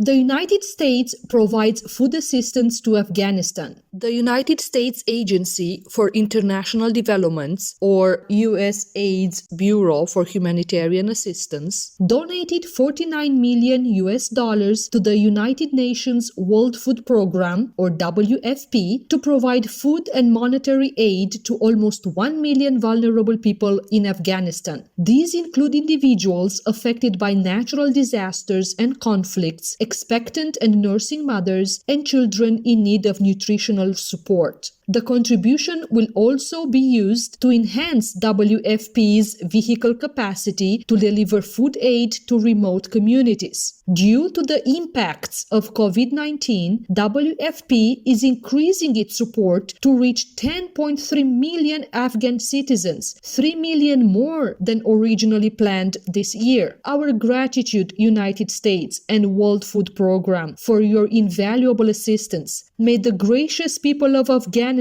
The United States provides food assistance to Afghanistan. The United States Agency for International Development, or USAID's Bureau for Humanitarian Assistance, donated $49 million to the United Nations World Food Programme, or WFP, to provide food and monetary aid to almost 1 million vulnerable people in Afghanistan. These include individuals affected by natural disasters and conflicts, expectant and nursing mothers, and children in need of nutritional support. The contribution will also be used to enhance WFP's vehicle capacity to deliver food aid to remote communities. Due to the impacts of COVID-19, WFP is increasing its support to reach 10.3 million Afghan citizens, 3 million more than originally planned this year. Our gratitude, United States and World Food Programme, for your invaluable assistance. May the gracious people of Afghanistan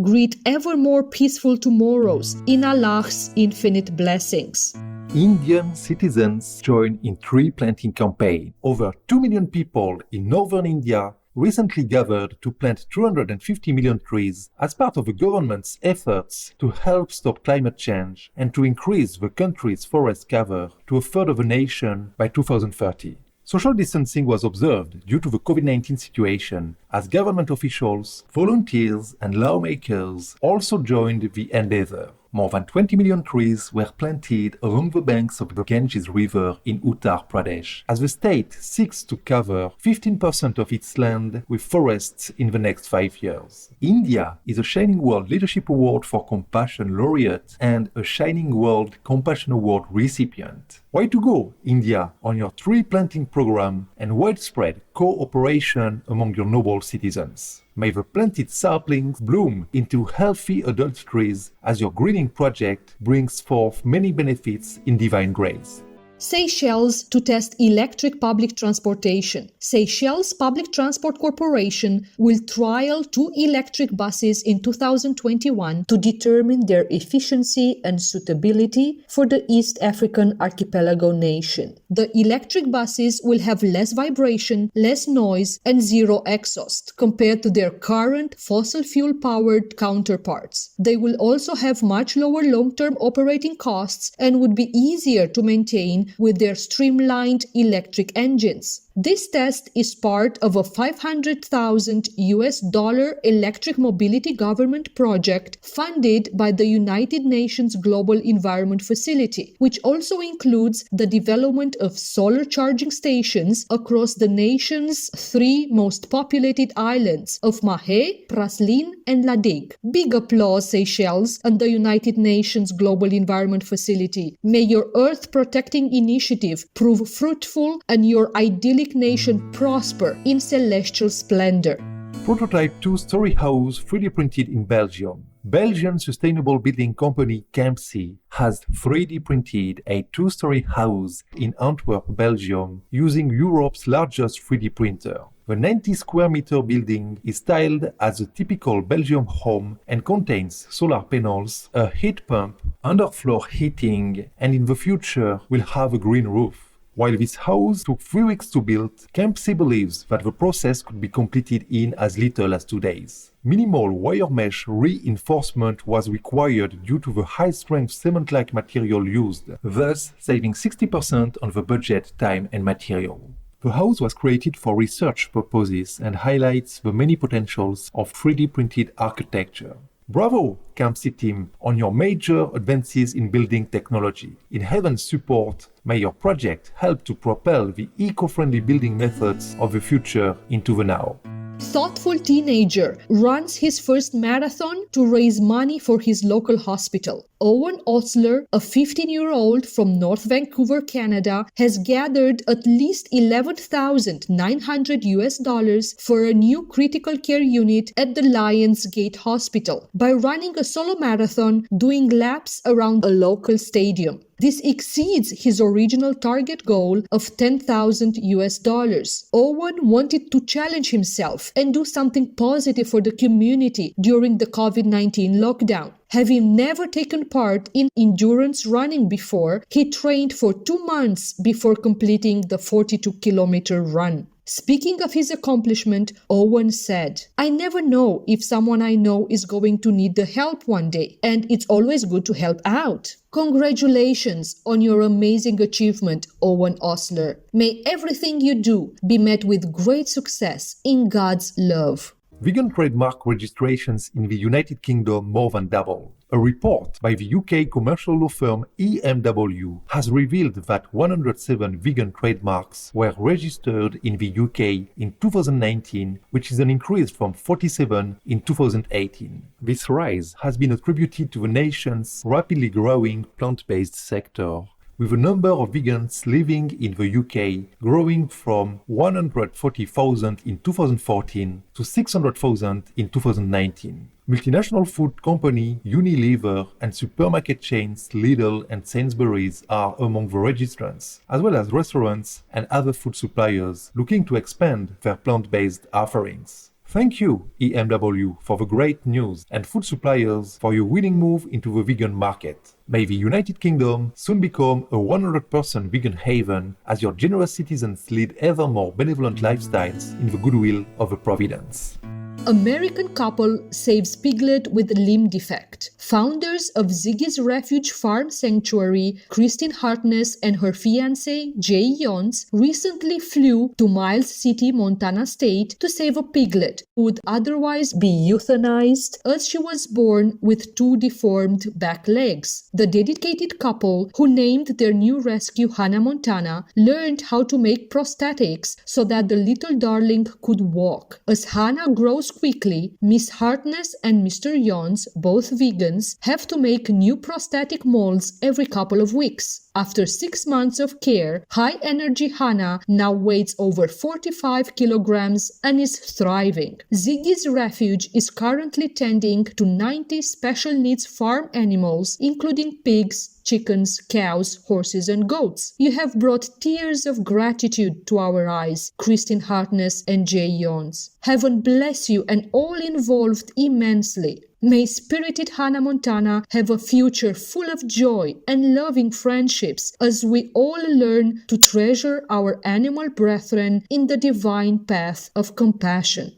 greet ever more peaceful tomorrows in Allah's infinite blessings. Indian citizens join in tree planting campaign. Over 2 million people in northern India recently gathered to plant 250 million trees as part of the government's efforts to help stop climate change and to increase the country's forest cover to a third of the nation by 2030. Social distancing was observed due to the COVID-19 situation as government officials, volunteers, and lawmakers also joined the endeavor. More than 20 million trees were planted along the banks of the Ganges River in Uttar Pradesh, as the state seeks to cover 15% of its land with forests in the next 5 years. India is a Shining World Leadership Award for Compassion laureate and a Shining World Compassion Award recipient. Way to go, India, on your tree planting program and widespread cooperation among your noble citizens. May the planted saplings bloom into healthy adult trees as your greening project brings forth many benefits in divine grace. Seychelles to test electric public transportation. Seychelles Public Transport Corporation will trial 2 electric buses in 2021 to determine their efficiency and suitability for the East African archipelago nation. The electric buses will have less vibration, less noise, and zero exhaust compared to their current fossil fuel-powered counterparts. They will also have much lower long-term operating costs and would be easier to maintain with their streamlined electric engines. This test is part of a $500,000 electric mobility government project funded by the United Nations Global Environment Facility, which also includes the development of solar charging stations across the nation's 3 most populated islands of Mahé, Praslin, and Ladigue. Big applause, Seychelles, and the United Nations Global Environment Facility. May your Earth-protecting initiative prove fruitful and your idyllic nation prosper in celestial splendor. Prototype 2-story house 3D printed in Belgium. Belgian sustainable building company Campsie has 3D printed a 2-story house in Antwerp, Belgium, using Europe's largest 3D printer. The 90 square meter building is styled as a typical Belgian home and contains solar panels, a heat pump, underfloor heating, and in the future will have a green roof. While this house took 3 weeks to build, Campsie believes that the process could be completed in as little as 2 days. Minimal wire mesh reinforcement was required due to the high-strength cement-like material used, thus saving 60% on the budget, time, and material. The house was created for research purposes and highlights the many potentials of 3D printed architecture. Bravo, Campsie team, on your major advances in building technology. In heaven's support, may your project help to propel the eco-friendly building methods of the future into the now. Thoughtful teenager runs his first marathon to raise money for his local hospital. Owen Osler, a 15-year-old from North Vancouver, Canada, has gathered at least $11,900 for a new critical care unit at the Lions Gate Hospital by running a solo marathon doing laps around a local stadium. This exceeds his original target goal of $10,000. Owen wanted to challenge himself and do something positive for the community during the COVID-19 lockdown. Having never taken part in endurance running before, he trained for 2 months before completing the 42-kilometer run. Speaking of his accomplishment, Owen said, "I never know if someone I know is going to need the help one day, and it's always good to help out." Congratulations on your amazing achievement, Owen Osler. May everything you do be met with great success in God's love. Vegan trademark registrations in the United Kingdom more than doubled. A report by the UK commercial law firm EMW has revealed that 107 vegan trademarks were registered in the UK in 2019, which is an increase from 47 in 2018. This rise has been attributed to the nation's rapidly growing plant-based sector, with the number of vegans living in the UK growing from 140,000 in 2014 to 600,000 in 2019. Multinational food company Unilever and supermarket chains Lidl and Sainsbury's are among the registrants, as well as restaurants and other food suppliers looking to expand their plant-based offerings. Thank you, EMW, for the great news, and food suppliers for your winning move into the vegan market. May the United Kingdom soon become a 100% vegan haven as your generous citizens lead ever more benevolent lifestyles in the goodwill of the Providence. American couple saves piglet with limb defect. Founders of Ziggy's Refuge Farm Sanctuary, Christine Hartness and her fiancé, Jay Yons, recently flew to Miles City, Montana State to save a piglet who would otherwise be euthanized as she was born with 2 deformed back legs. The dedicated couple, who named their new rescue Hannah Montana, learned how to make prosthetics so that the little darling could walk. As Hannah grows quickly, Miss Hartness and Mr. Yons, both vegans, have to make new prosthetic molds every couple of weeks. After 6 months of care, high-energy Hannah now weighs over 45 kilograms and is thriving. Ziggy's Refuge is currently tending to 90 special needs farm animals, including pigs, chickens, cows, horses, and goats. You have brought tears of gratitude to our eyes, Christine Hartness and Jay Yons. Heaven bless you and all involved immensely. May spirited Hannah Montana have a future full of joy and loving friendships as we all learn to treasure our animal brethren in the divine path of compassion.